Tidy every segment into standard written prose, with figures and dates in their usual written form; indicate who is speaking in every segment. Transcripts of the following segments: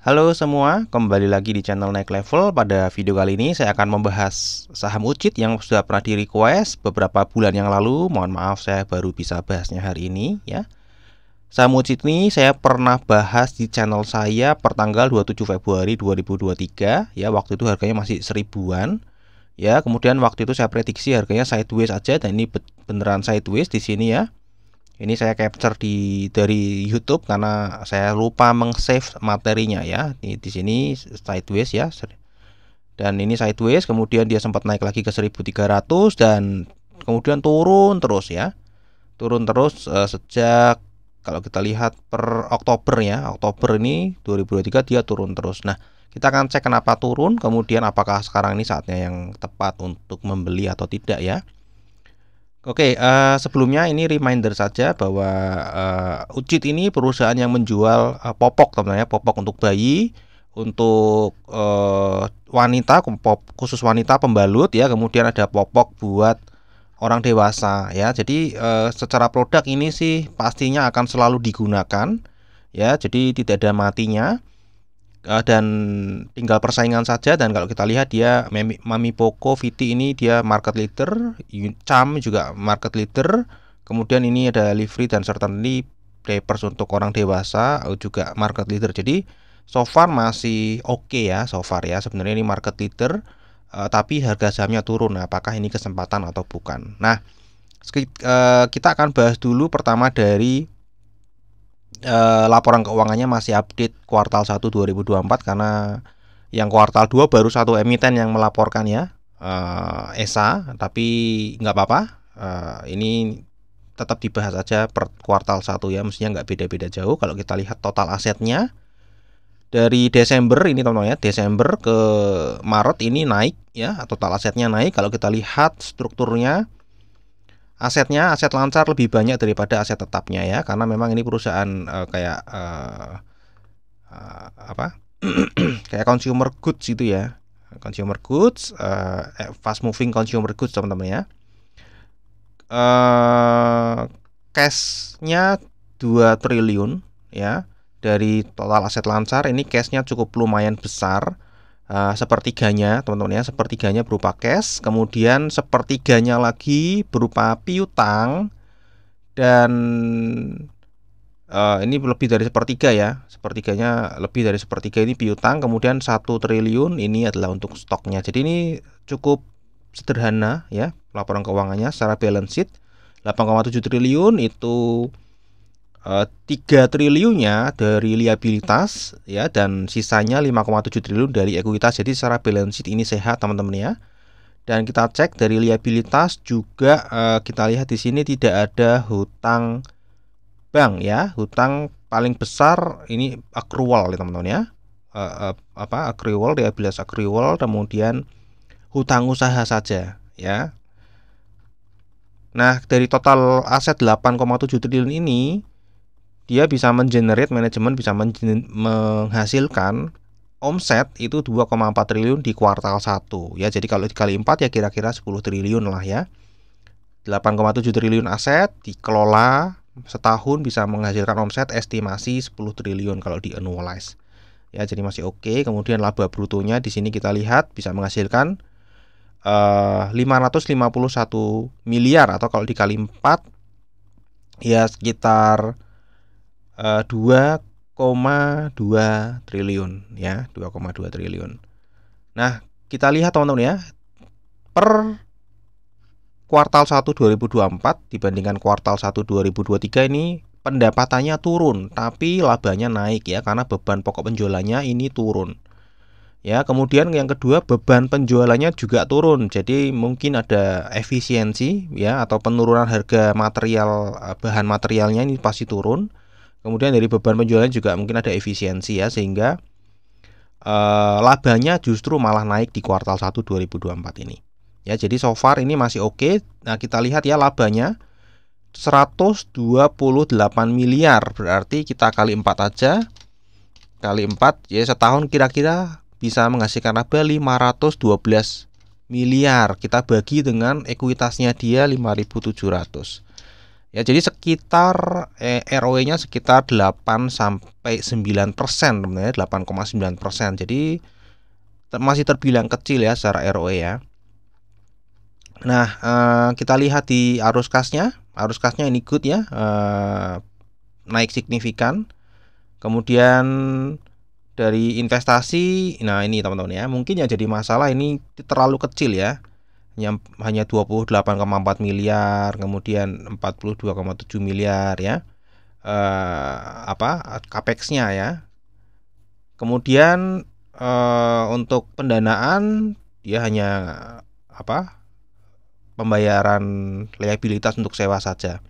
Speaker 1: Halo semua, kembali lagi di channel Naik Level. Pada video kali ini saya akan membahas saham UCIT yang sudah pernah di request beberapa bulan yang lalu. Mohon maaf saya baru bisa bahasnya hari ini ya. Saham UCIT ini saya pernah bahas di channel saya pertanggal 27 Februari 2023 ya. Waktu itu harganya masih 1000-an. Ya, kemudian waktu itu saya prediksi harganya sideways aja, dan ini beneran sideways di sini ya. Ini saya capture dari YouTube karena saya lupa meng-save materinya ya. Di sini sideways ya. Dan ini sideways, kemudian dia sempat naik lagi ke 1300 dan kemudian turun terus ya. Turun terus sejak, kalau kita lihat per Oktober ya. Oktober ini 2023 dia turun terus. Nah, kita akan cek kenapa turun, kemudian apakah sekarang ini saatnya yang tepat untuk membeli atau tidak ya. Oke, sebelumnya ini reminder saja bahwa UCIT ini perusahaan yang menjual popok, teman-teman ya, popok untuk bayi, untuk wanita, khusus wanita pembalut ya, kemudian ada popok buat orang dewasa ya. Jadi secara produk ini sih pastinya akan selalu digunakan ya, jadi tidak ada matinya. Dan tinggal persaingan saja. Dan kalau kita lihat dia Mami Poco VT ini dia market leader, Cham juga market leader, kemudian ini ada Livery dan Certainly Diapers untuk orang dewasa juga market leader. Jadi so far masih oke ya, so far ya. Sebenarnya ini market leader, tapi harga sahamnya turun. Nah, apakah ini kesempatan atau bukan? Nah, kita akan bahas dulu pertama dari laporan keuangannya masih update kuartal 1 2024, karena yang kuartal 2 baru satu emiten yang melaporkan ya, ESA, tapi nggak apa-apa, ini tetap dibahas aja per kuartal 1 ya, mestinya nggak beda-beda jauh. Kalau kita lihat total asetnya dari Desember ini teman-teman ya, Desember ke Maret ini naik ya, total asetnya naik. Kalau kita lihat strukturnya, aset lancar lebih banyak daripada aset tetapnya ya, karena memang ini perusahaan kayak kayak consumer goods itu ya, consumer goods, fast moving consumer goods teman-teman ya. Cashnya 2 triliun ya, dari total aset lancar ini cashnya cukup lumayan besar. Sepertiganya teman-teman ya, sepertiganya berupa cash, kemudian sepertiganya lagi berupa piutang, dan ini lebih dari sepertiga ya, sepertiganya lebih dari sepertiga ini piutang, kemudian 1 triliun ini adalah untuk stoknya. Jadi ini cukup sederhana ya laporan keuangannya. Secara balance sheet 8,7 triliun itu 3 triliunnya dari liabilitas ya, dan sisanya 5,7 triliun dari ekuitas. Jadi secara balance sheet ini sehat teman-teman ya. Dan kita cek dari liabilitas juga, kita lihat di sini tidak ada hutang bank ya. Hutang paling besar ini accrual ya teman-teman ya. Accrual, liabilitas accrual, kemudian hutang usaha saja ya. Nah, dari total aset 8,7 triliun ini, dia bisa menggenerate, manajemen bisa menghasilkan omset itu 2,4 triliun di kuartal 1 ya. Jadi kalau dikali 4 ya kira-kira 10 triliun lah ya. 8,7 triliun aset dikelola setahun bisa menghasilkan omset estimasi 10 triliun kalau di annualize. Ya, jadi masih oke. Kemudian laba brutonya di sini kita lihat bisa menghasilkan 551 miliar, atau kalau dikali 4 ya sekitar 2,2 triliun ya, 2,2 triliun. Nah, kita lihat teman-teman ya, per kuartal 1 2024 dibandingkan kuartal 1 2023 ini pendapatannya turun, tapi labanya naik ya, karena beban pokok penjualannya ini turun. Ya, kemudian yang kedua, beban penjualannya juga turun. Jadi mungkin ada efisiensi ya, atau penurunan harga material, bahan materialnya ini pasti turun. Kemudian dari beban penjualan juga mungkin ada efisiensi ya, sehingga labanya justru malah naik di kuartal 1 2024 ini. Ya, jadi so far ini masih oke. Nah, kita lihat ya labanya 128 miliar. Berarti kita kali 4 aja. Kali 4 ya, setahun kira-kira bisa menghasilkan laba 512 miliar. Kita bagi dengan ekuitasnya dia 5.700. Ya, jadi sekitar ROE-nya sekitar 8 sampai 9%, sebenarnya 8,9%. Jadi masih terbilang kecil ya secara ROE ya. Nah, kita lihat di arus kasnya. Arus kasnya ini good ya, naik signifikan. Kemudian dari investasi, nah ini teman-teman ya, mungkin yang jadi masalah ini terlalu kecil ya. Hanya 28,4 miliar, kemudian 42,7 miliar ya. Capex-nya ya. Kemudian untuk pendanaan dia hanya pembayaran liabilitas untuk sewa saja.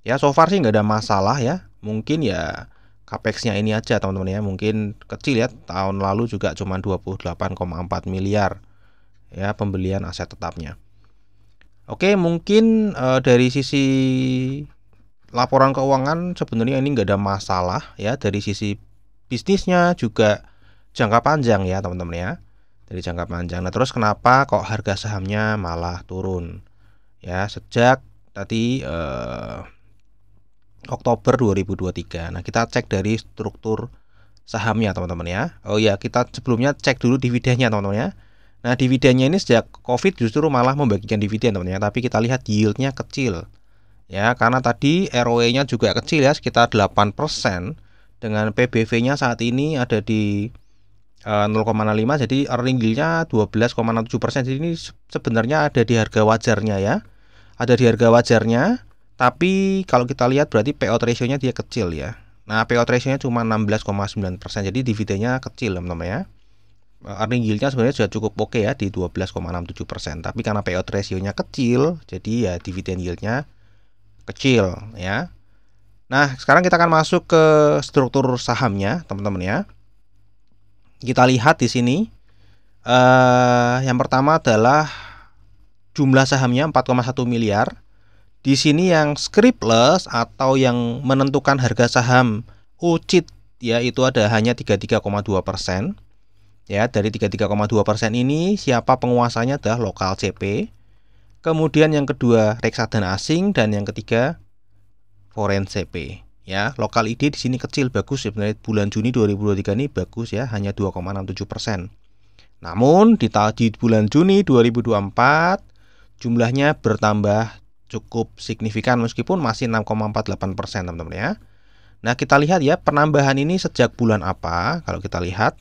Speaker 1: Ya, so far sih nggak ada masalah ya. Mungkin ya capex-nya ini aja teman-teman ya. Mungkin kecil ya. Tahun lalu juga cuma 28,4 miliar ya pembelian aset tetapnya. Oke, mungkin dari sisi laporan keuangan sebenarnya ini nggak ada masalah ya. Dari sisi bisnisnya juga jangka panjang ya teman-teman ya. Dari jangka panjang. Nah, terus kenapa kok harga sahamnya malah turun? Ya, sejak tadi Oktober 2023. Nah, kita cek dari struktur sahamnya teman-teman ya. Oh ya, kita sebelumnya cek dulu dividennya teman-teman ya. Nah, dividennya ini sejak Covid justru malah membagikan dividen teman-teman ya, tapi kita lihat yieldnya kecil. Ya, karena tadi ROE-nya juga kecil ya, sekitar 8%, dengan PBV-nya saat ini ada di 0,05, jadi earning yield-nya 12,67%. Jadi ini sebenarnya ada di harga wajarnya ya. Ada di harga wajarnya, tapi kalau kita lihat berarti payout ratio-nya dia kecil ya. Nah, payout ratio-nya cuma 16,9%. Jadi dividennya kecil teman-teman ya. Earning yield-nya sebenarnya sudah cukup oke ya di 12,67%. Tapi karena payout ratio-nya kecil, jadi ya dividen yield-nya kecil ya. Nah, sekarang kita akan masuk ke struktur sahamnya, teman-teman ya. Kita lihat di sini. Yang pertama adalah jumlah sahamnya 4,1 miliar. Di sini yang scriptless atau yang menentukan harga saham UCIT ya itu ada hanya 33,2%. Ya, dari 33,2% ini siapa penguasanya adalah lokal CP. Kemudian yang kedua reksadana asing dan yang ketiga foreign CP. Ya, lokal ID di sini kecil bagus sebenarnya bulan Juni 2023 ini bagus ya, hanya 2,67%. Namun di bulan Juni 2024 jumlahnya bertambah cukup signifikan meskipun masih 6,48% teman-teman ya. Nah, kita lihat ya penambahan ini sejak bulan apa? Kalau kita lihat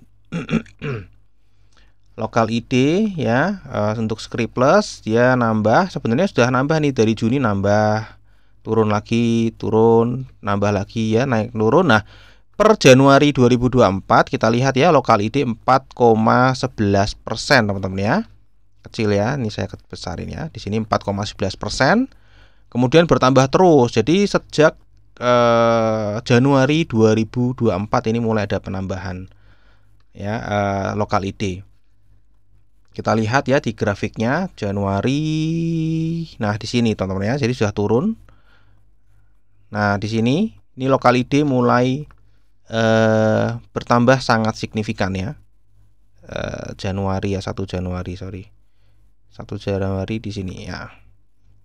Speaker 1: lokal ID ya, untuk scriptless dia nambah, sebenarnya sudah nambah nih dari Juni, nambah, turun lagi, turun, nambah lagi ya, naik turun. Nah, per Januari 2024 kita lihat ya lokal ID 4,11% teman-teman ya. Kecil ya, ini saya besarin ya. Di sini 4,11%. Kemudian bertambah terus. Jadi sejak Januari 2024 ini mulai ada penambahan ya lokal ID. Kita lihat ya di grafiknya Januari. Nah, di sini teman-teman ya. Jadi sudah turun. Nah, di sini ini lokal ID mulai bertambah sangat signifikan ya. Januari ya, 1 Januari sorry. 1 Januari di sini ya.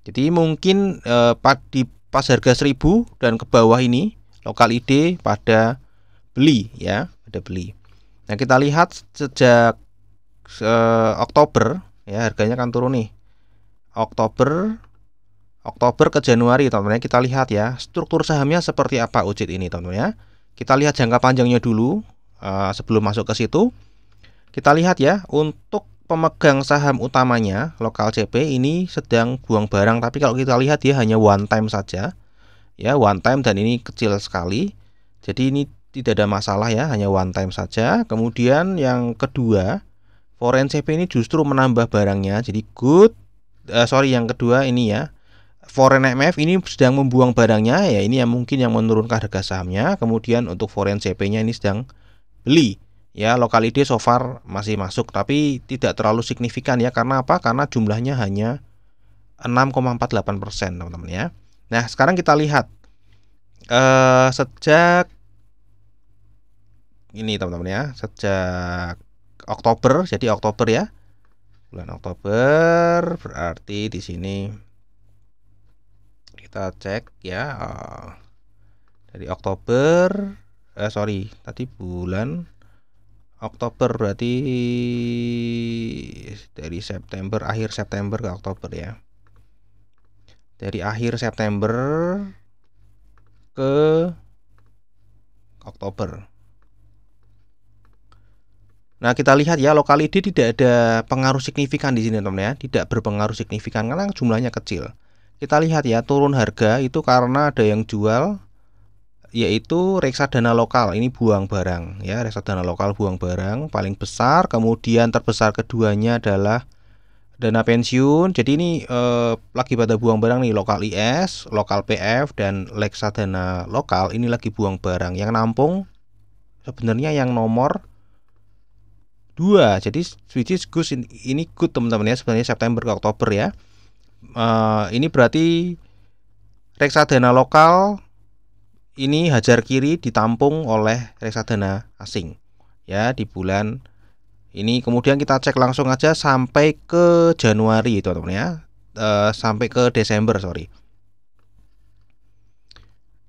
Speaker 1: Jadi mungkin pas harga 1000 dan ke bawah ini lokal ID pada beli ya, pada beli. Nah, kita lihat sejak Oktober ya harganya kan turun nih. Oktober ke Januari teman-teman ya, kita lihat ya struktur sahamnya seperti apa UCIT ini teman-teman ya. Kita lihat jangka panjangnya dulu sebelum masuk ke situ. Kita lihat ya untuk pemegang saham utamanya lokal CP ini sedang buang barang, tapi kalau kita lihat dia hanya one time saja ya, one time, dan ini kecil sekali. Jadi ini tidak ada masalah ya, hanya one time saja. Kemudian yang kedua foreign CP ini justru menambah barangnya, jadi good. Yang kedua ini ya foreign MF ini sedang membuang barangnya ya, ini yang mungkin yang menurunkan harga sahamnya. Kemudian untuk foreign CP-nya ini sedang beli. Ya, lokal ID so far masih masuk tapi tidak terlalu signifikan ya. Karena apa? Karena jumlahnya hanya 6,48% teman-teman ya. Nah, sekarang kita lihat sejak ini teman-teman ya, sejak Oktober, jadi Oktober ya. Bulan Oktober berarti di sini kita Kita cek ya, dari Oktober, tadi bulan Oktober, berarti dari September, akhir September ke Oktober ya. Dari akhir September ke Oktober. Nah, kita lihat ya, lokal ID tidak ada pengaruh signifikan di sini teman ya, tidak berpengaruh signifikan karena jumlahnya kecil. Kita lihat ya, turun harga itu karena ada yang jual, yaitu reksadana lokal. Ini buang barang ya, reksadana lokal buang barang paling besar. Kemudian terbesar keduanya adalah dana pensiun. Jadi ini lagi pada buang barang nih, lokal IS, lokal PF, dan reksadana lokal ini lagi buang barang. Yang nampung sebenarnya yang nomor 2. Jadi which is good, ini good teman-teman ya, sebenarnya September ke Oktober ya. Ini berarti reksadana lokal ini hajar kiri ditampung oleh reksadana asing ya di bulan ini. Kemudian kita cek langsung aja sampai ke Januari teman-teman ya, sampai ke Desember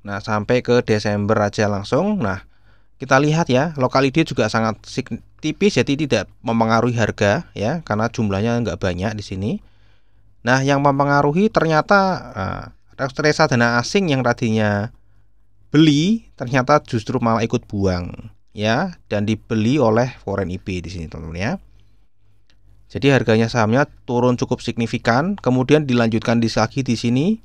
Speaker 1: Nah, sampai ke Desember aja langsung. Nah, kita lihat ya, lokal ID juga sangat tipis, jadi tidak mempengaruhi harga ya, karena jumlahnya nggak banyak di sini. Nah, yang mempengaruhi ternyata reksadana asing yang tadinya beli ternyata justru malah ikut buang ya, dan dibeli oleh foreign IB di sini teman-teman ya. Jadi harganya sahamnya turun cukup signifikan. Kemudian dilanjutkan lagi di sini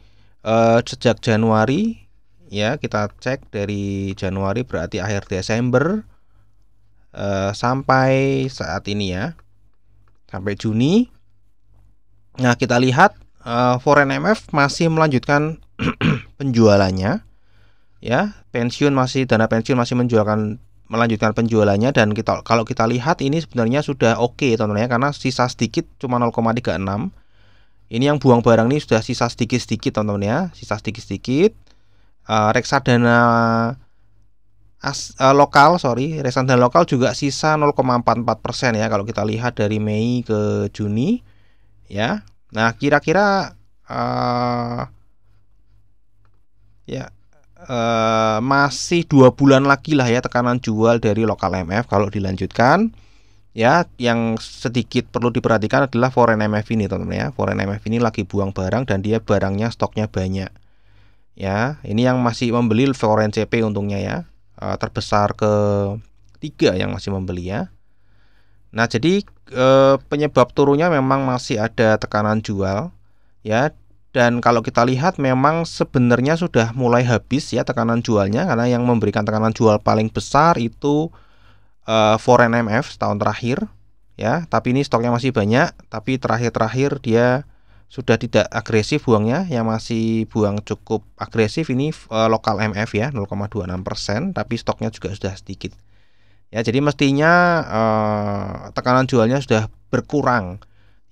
Speaker 1: sejak Januari ya, kita cek dari Januari berarti akhir Desember sampai saat ini ya, sampai Juni. Nah, kita lihat foreign MF masih melanjutkan penjualannya ya, dana pensiun masih melanjutkan penjualannya, dan kalau kita lihat ini sebenarnya sudah oke teman-teman ya, karena sisa sedikit cuma 0,36. Ini yang buang barang ini sudah sisa sedikit-sedikit teman-teman ya, sisa sedikit-sedikit. Reksadana reksadana lokal juga sisa 0,44% ya, kalau kita lihat dari Mei ke Juni ya. Nah, kira-kira masih 2 bulan lagi lah ya tekanan jual dari lokal MF kalau dilanjutkan ya. Yang sedikit perlu diperhatikan adalah foreign MF ini teman-teman ya. Foreign MF ini lagi buang barang dan dia barangnya stoknya banyak ya. Ini yang masih membeli foreign CP untungnya ya, terbesar ke-3 yang masih membeli ya. Nah, jadi penyebab turunnya memang masih ada tekanan jual ya. Dan kalau kita lihat memang sebenarnya sudah mulai habis ya tekanan jualnya, karena yang memberikan tekanan jual paling besar itu foreign MF setahun terakhir ya. Tapi ini stoknya masih banyak, tapi terakhir-terakhir dia sudah tidak agresif buangnya. Yang masih buang cukup agresif ini lokal MF ya, 0,26%, tapi stoknya juga sudah sedikit ya. Jadi mestinya tekanan jualnya sudah berkurang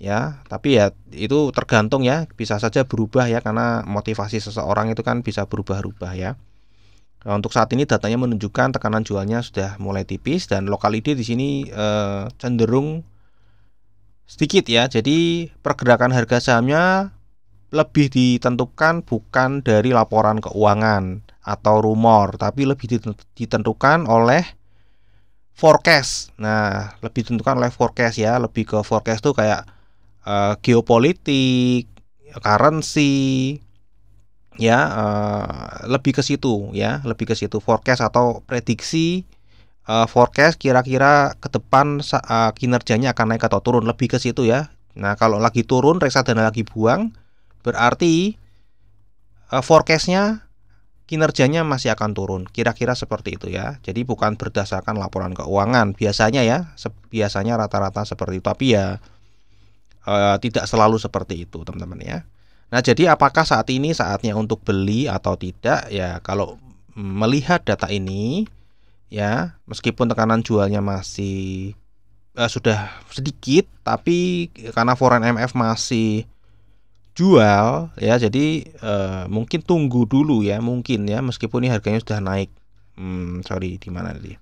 Speaker 1: ya, tapi ya itu tergantung ya, bisa saja berubah ya, karena motivasi seseorang itu kan bisa berubah-ubah ya. Nah, untuk saat ini datanya menunjukkan tekanan jualnya sudah mulai tipis, dan lokal ID di sini cenderung sedikit ya. Jadi pergerakan harga sahamnya lebih ditentukan bukan dari laporan keuangan atau rumor, tapi lebih ditentukan oleh forecast. Nah, lebih ditentukan oleh forecast ya, lebih ke forecast tuh kayak geopolitik, currency ya, lebih ke situ ya, lebih ke situ forecast atau prediksi, forecast kira-kira ke depan kinerjanya akan naik atau turun, lebih ke situ ya. Nah, kalau lagi turun, reksadana lagi buang, berarti forecastnya kinerjanya masih akan turun, kira-kira seperti itu ya. Jadi bukan berdasarkan laporan keuangan biasanya ya, biasanya rata-rata seperti itu, tapi ya tidak selalu seperti itu teman-teman ya. Nah, jadi apakah saat ini saatnya untuk beli atau tidak ya? Kalau melihat data ini ya, meskipun tekanan jualnya masih sudah sedikit, tapi karena foreign MF masih jual ya, jadi mungkin tunggu dulu ya, mungkin ya, meskipun ini harganya sudah naik. Di mana tadi?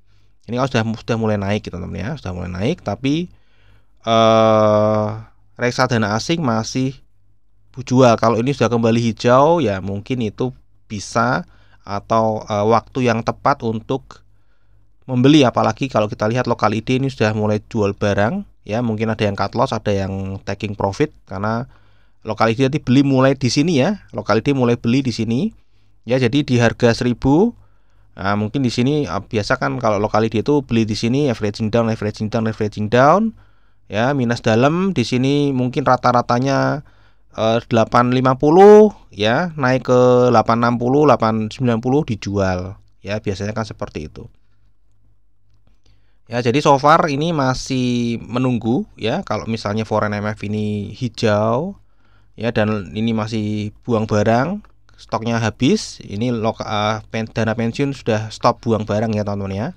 Speaker 1: Ini kalau sudah mulai naik gitu teman-teman ya, sudah mulai naik, tapi reksadana asing masih jual. Kalau ini sudah kembali hijau ya mungkin itu bisa atau waktu yang tepat untuk membeli, apalagi kalau kita lihat lokal ID ini sudah mulai jual barang ya, mungkin ada yang cut loss, ada yang taking profit karena lokal ID tadi beli mulai di sini ya, lokal ID mulai beli di sini ya, jadi di harga 1000. Nah, mungkin di sini biasa kan kalau lokal ID itu beli di sini averaging down, averaging down, averaging down ya, minus dalam di sini mungkin rata-ratanya 850 ya, naik ke 860, 890 dijual ya, biasanya kan seperti itu. Ya, jadi so far ini masih menunggu ya. Kalau misalnya foreign MF ini hijau ya dan ini masih buang barang, stoknya habis, ini dana pensiun sudah stop buang barang ya teman-teman ya.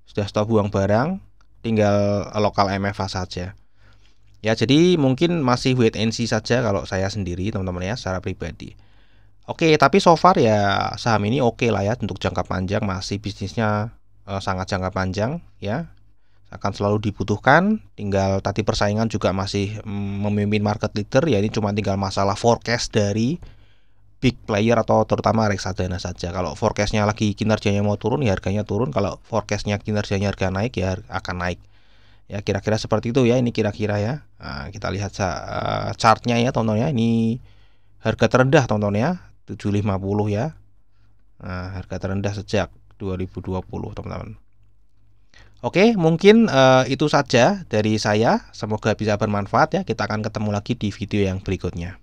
Speaker 1: Sudah stop buang barang, tinggal lokal MFA saja. Ya, jadi mungkin masih wait and see saja kalau saya sendiri teman-teman ya, secara pribadi. Oke, tapi so far ya saham ini oke lah ya untuk jangka panjang, masih bisnisnya sangat jangka panjang ya, akan selalu dibutuhkan. Tinggal tadi persaingan juga masih memimpin market leader ya, ini cuma tinggal masalah forecast dari big player atau terutama reksadana saja. Kalau forecastnya lagi kinerjanya mau turun ya harganya turun, kalau forecastnya kinerjanya harga naik ya akan naik ya, kira-kira seperti itu ya. Ini kira-kira ya. Nah, kita lihat chartnya ya teman-teman ya, ini harga terendah teman-teman ya, 750 ya. Nah, harga terendah sejak 2020 teman-teman. Oke, mungkin itu saja dari saya. Semoga bisa bermanfaat ya. Kita akan ketemu lagi di video yang berikutnya.